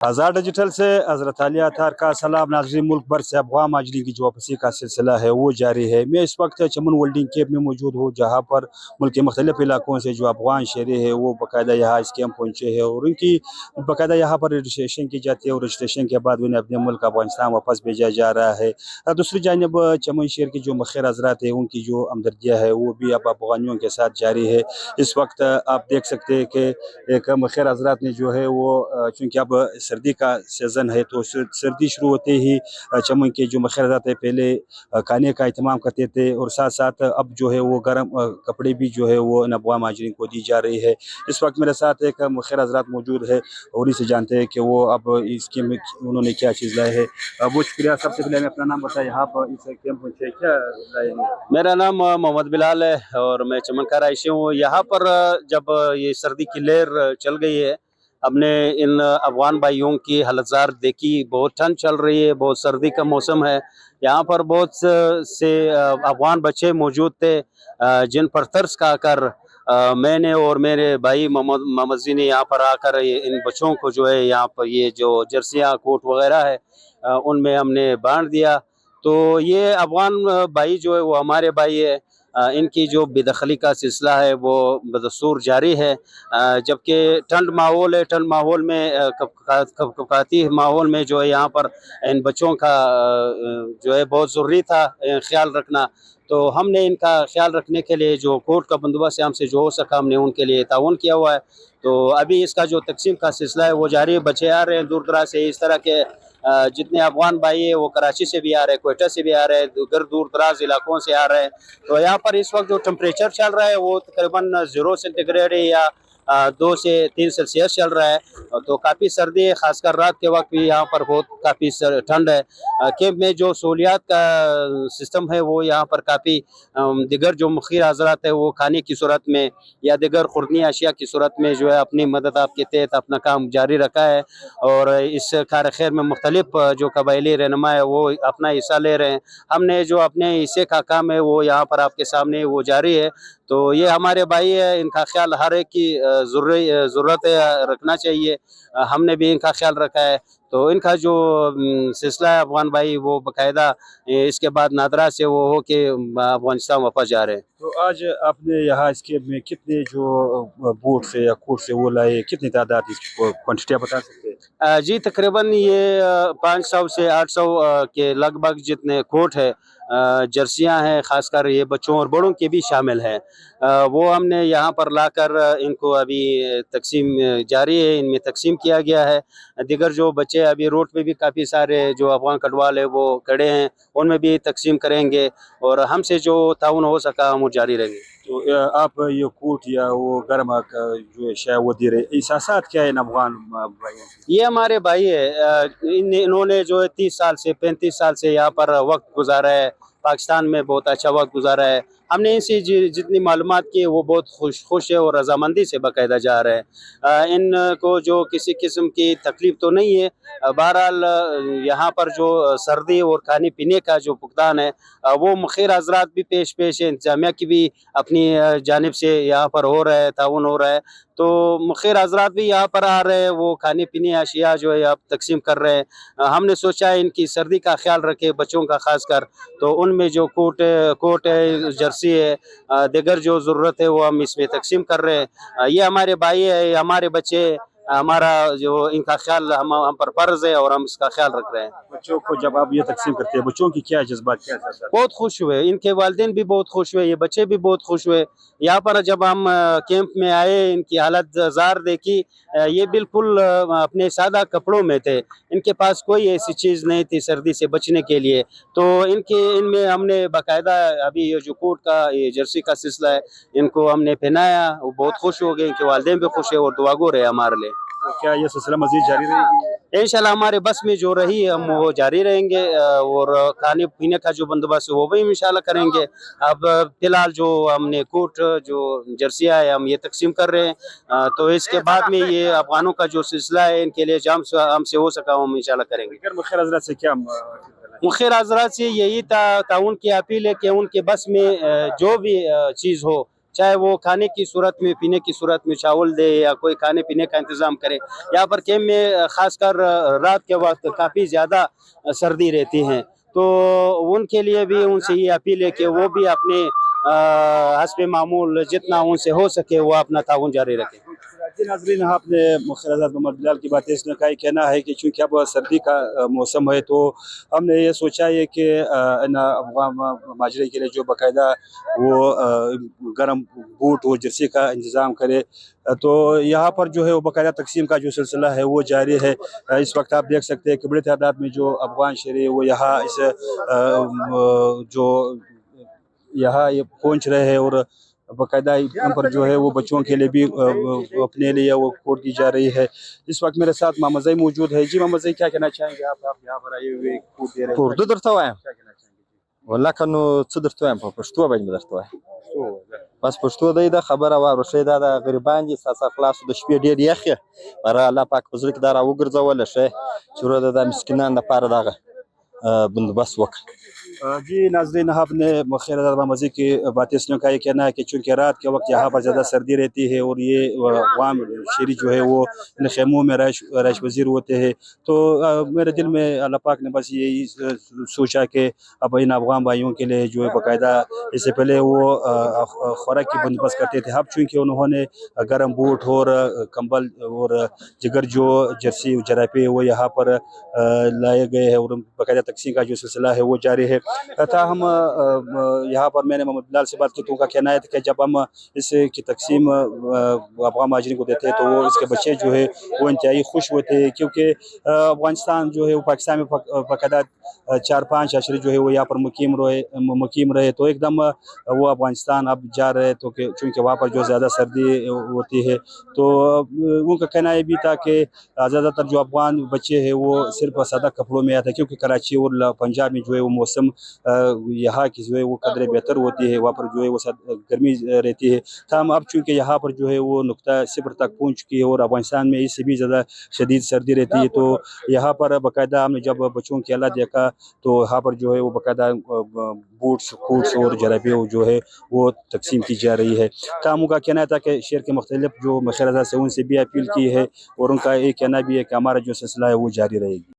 आज़ाद digital से हज़रत अली अतार का सलाम। नाज़रीन, मुल्क भर से अफगान माजरीन की जो वापसी का सिलसिला है वो जारी है। मैं इस वक्त चमन वेल्डिंग कैंप में मौजूद हूँ, जहाँ पर मुल्क के मुख्तलिफ इलाकों से जो अफगान शहरी है वो बाकायदा यहाँ इस कैंप पहुँचे हैं और उनकी बाकायदा यहाँ पर रजिस्ट्रेशन की जाती है और रजिस्ट्रेशन के बाद उन्हें अपने मुल्क अफगानिस्तान वापस भेजा जा रहा है। दूसरी जानब चमन शहर की जो मखिर हजरात है उनकी जो हमदर्दियाँ है वो भी अब अफगानियों के साथ जारी है। इस वक्त आप देख सकते हैं कि एक मखिर हजरात ने जो है वो चूँकि अब सर्दी का सीज़न है तो सर्दी शुरू होते ही चमन के जो मखिर हजरात है पहले खाने का अहतमाम करते थे और साथ साथ अब जो है वो गर्म कपड़े भी जो है वो इन अफगान माजरीन को दी जा रही है। इस वक्त मेरे साथ एक मखिर हजरात मौजूद है और उन्हीं से जानते हैं कि वो अब इसके में उन्होंने क्या चीज़ लाए है। बहुत शुक्रिया। सबसे पहले हमें अपना नाम बताया, यहाँ पर इस कैंप में क्या लाए हैं? मेरा नाम मोहम्मद बिलाल है और मैं चमन का रहायशी हूँ। यहाँ पर जब ये सर्दी की लहर चल गई है, हमने इन अफगान भाइयों की हालतजार देखी। बहुत ठंड चल रही है, बहुत सर्दी का मौसम है। यहाँ पर बहुत से अफगान बच्चे मौजूद थे जिन पर तरस खा कर मैंने और मेरे भाई मोहम्मद जी ने यहाँ पर आकर इन बच्चों को जो है यहाँ पर ये जो जर्सियाँ कोट वगैरह है उनमें हमने बांट दिया। तो ये अफगान भाई जो है वो हमारे भाई है। इनकी जो बेदखली का सिलसिला है वो बदस्तूर जारी है। जबकि ठंड माहौल है, ठंड माहौल में कपकपाती माहौल में जो है यहाँ पर इन बच्चों का जो है बहुत ज़रूरी था ख्याल रखना। तो हमने इनका ख्याल रखने के लिए जो कोर्ट का बंदोबस्त हमसे जो हो सका हमने उनके लिए ताउन किया हुआ है। तो अभी इसका जो तकसीम का सिलसिला है वो जारी है। बच्चे आ रहे हैं दूर दराज से। इस तरह के जितने अफगान भाई है वो कराची से भी आ रहे हैं, कोयटा से भी आ रहे हैं, दूर दराज इलाकों से आ रहे हैं। तो यहाँ पर इस वक्त जो टेम्परेचर चल रहा है वो तकरीबन 0 सेंटीग्रेड है या 2 से 3 सेल्सियस चल रहा है। तो काफ़ी सर्दी है, खासकर रात के वक्त भी यहाँ पर बहुत काफ़ी ठंड है। कैंप में जो सहूलियात का सिस्टम है वो यहाँ पर काफ़ी दिगर जो मुखिर हजरात है वो खाने की सूरत में या दिगर खुर्दनी अशिया की सूरत में जो है अपनी मदद आपके तहत अपना काम जारी रखा है। और इस कार खैर में मुख्तलिफ जो कबायली रहनुमा है वो अपना हिस्सा ले रहे हैं। हमने जो अपने हिस्से का काम है वो यहाँ पर आपके सामने वो जारी है। तो ये हमारे भाई है, इनका ख्याल हर एक की ज़रूरत रखना चाहिए। हमने भी इनका ख्याल रखा है। तो इनका जो सिलसिला है अफगान भाई वो बाकायदा इसके बाद नादरा से वो हो के अफगानिस्तान वापस जा रहे हैं। तो आज आपने यहाँ इस कैंप में कितने जो बोट से या कोट से वो लाए, कितनी तादाद इसकी क्वान्टिटी आप बता सकते हैं? जी तकरीबन ये 500 से 800 के लगभग जितने कोट है, जर्सियां हैं, खासकर ये बच्चों और बड़ों के भी शामिल हैं। वो हमने यहाँ पर लाकर इनको अभी तकसीम जारी है, इनमें तकसीम किया गया है। दिगर जो बच्चे अभी रोड पे भी काफ़ी सारे जो अफगान कटवाल है वो खड़े हैं, उनमें भी तकसीम करेंगे और हमसे जो ताउन हो सका हम जारी रहेंगे। तो आप ये कोट या वो गर्म जो है शायद वो दे रहे, एहसासात क्या है इन अफगान भाइयों की? ये हमारे भाई है। इन्होंने जो है 30 साल से 35 साल से यहाँ पर वक्त गुजारा है, पाकिस्तान में बहुत अच्छा वक्त गुजारा है। हमने इनसे जितनी मालूमात की वो बहुत खुश है और रजामंदी से बाकायदा जा रहे हैं। इनको जो किसी किस्म की तकलीफ तो नहीं है। बहरहाल यहाँ पर जो सर्दी और खाने पीने का जो भुगतान है वो मुखिर हजरात भी पेश है, इंतजामिया की भी अपनी जानिब से यहाँ पर हो रहा है, ताउन हो रहा है। तो मुखिर हजरात भी यहाँ पर आ रहे हैं, वो खाने पीने अशिया जो है आप तकसीम कर रहे हैं। हमने सोचा इनकी सर्दी का ख्याल रखे बच्चों का खास कर। तो उनमें जो कोट है, जर्सी है, दिगर जो ज़रूरत है वो हम इसमें तकसीम कर रहे हैं। ये हमारे भाई है, हमारे बच्चे, हमारा जो इनका ख्याल हम पर फर्ज है और हम इसका ख्याल रख रहे हैं। बच्चों को जब आप ये तकसीम करते हैं बच्चों की क्या जज्बात, क्या एहसासात? बहुत खुश हुए, इनके वालिदैन भी बहुत खुश हुए, ये बच्चे भी बहुत खुश हुए। यहाँ पर जब हम कैंप में आए, इनकी हालत ज़ार देखी। ये बिल्कुल अपने सादा कपड़ों में थे, इनके पास कोई ऐसी चीज़ नहीं थी सर्दी से बचने के लिए। तो इनमें हमने बाकायदा अभी ये जो कोट का ये जर्सी का सिलसिला है इनको हमने पहनाया, वो बहुत खुश हो गए, इनके वालिदैन भी खुश है और दुआगो रहे हमारे लिए। तो क्या ये सिलसिला मजीद जारी रहेगी? इंशाल्लाह हमारे बस में जो रही हम वो जारी रहेंगे और खाने पीने का जो बंदोबस्त है वो भी इंशाल्लाह करेंगे। अब फिलहाल जो हमने कोट जो जर्सिया है हम ये तकसीम कर रहे हैं। तो इसके बाद में ये अफगानों का जो सिलसिला है इनके लिए जो हमसे हो सका हम इंशाल्लाह करेंगे। मुखिर हजरत से क्या मुखिर हजरात से यही ताउन की अपील है कि उनके बस में जो भी चीज़ हो चाहे वो खाने की सूरत में, पीने की सूरत में चावल दे या कोई खाने पीने का इंतजाम करे। यहाँ पर कैंप में खासकर रात के वक्त काफ़ी ज़्यादा सर्दी रहती है, तो उनके लिए भी उनसे ये अपील है कि वो भी अपने हस्ब मामूल जितना उनसे हो सके वो अपना ताउन जारी रखें। जी नाज़रीन, आपने मुख्तार आज़ाद मोहम्मद बिलाल की बातें सुनी। का कहना है कि चूँकि अब सर्दी का मौसम है, तो हमने ये सोचा है कि अफगान माजरे के लिए जो बाकायदा वो गर्म बूट और जर्सी का इंतज़ाम करे। तो यहाँ पर जो है वो बाकायदा तकसीम का जो सिलसिला है वो जारी है। इस वक्त आप देख सकते हैं कि बड़ी तादाद में जो अफगान शहरी वो यहाँ इस जो यहाँ ये पहुँच रहे हैं, और बाकायदा यहाँ पर जो है वो बच्चों के लिए भी अपने लिए वो कोड की जा रही है। इस वक्त मेरे साथ मोहम्मद ज़ई मौजूद है। जी मोहम्मद ज़ई, क्या कहना चाहेंगे आप यहाँ पर आए हुए कोड दे रहे हैं, اردو درته وایم क्या कहना चाहेंगे؟ ولکه نو څه درته وایم په پښتو باندې درته وایم जी بس پښتو دی د خبره واوره ښه دا د غریبان دي ساسا خلاصو د شپې ډېر یخ یې بره الله پاک په زړه کې دا راوګرځوله ښه چې وروره د مسکینانو لپاره دغه بندوبست وکړي जी नाज़रीन, आपने मुख्तार आज़ाद मोहम्मद ज़ई की बातें सुनने का ये कहना है कि चूँकि रात के वक्त यहाँ पर ज़्यादा सर्दी रहती है और ये अवाम शहरी जो है वो इन खेमों में रैश वज़ीर होते हैं, तो मेरे दिल में अल्लाह पाक ने बस यही सोचा कि अब इन अफगान भाइयों के लिए जो है बाकायदा, इससे पहले वो खुराक की बंदोबस्त करते थे, अब चूँकि उन्होंने गर्म बूट और कंबल और जिगर जो जर्सी जरापे वो यहाँ पर लाए गए हैं, और बाकायदा तकसीम का जो सिलसिला है वो जारी है। तथा हम यहाँ पर मैंने मोहम्मद बिलाल से बात की तो उनका कहना है कि जब हम इसकी तकसीम अफगान माजरीन को देते हैं तो वो इसके बच्चे जो है वो इंतहाई खुश होते हैं, क्योंकि अफगानिस्तान जो है वो पाकिस्तान में बाकायदा 4-5 अशरे जो है वो यहाँ पर मुकीम रहे, तो एकदम वो अफगानिस्तान अब जा रहे, तो चूँकि वहाँ पर जो ज़्यादा सर्दी होती है, तो उनका कहना ये भी था कि ज़्यादातर जो अफगान बच्चे हैं वो सिर्फ सादा कपड़ों में आते हैं, क्योंकि कराची और पंजाब में जो है वो मौसम यहाँ की जो है वो कदर बेहतर होती है, वहाँ पर जो है वो गर्मी रहती है। तमाम अब चूँकि यहाँ पर जो है वो नुक्ता सिफर तक पहुँच चुकी है और अफगानिस्तान में इससे भी ज़्यादा शदीद सर्दी रहती है, तो यहाँ पर बाकायदा हमने जब बच्चों की हालत देखा तो यहाँ पर जो है वो बाकायदा बूट्स कूट्स और जराबे जो है वो तकसीम की जा रही है। कामों का कहना था कि शहर के मुख्तलिफ जो मुख्तार आज़ाद से उनसे भी अपील की है, और उनका एक कहना भी है कि हमारा जो सिलसिला है वो जारी रहेगी।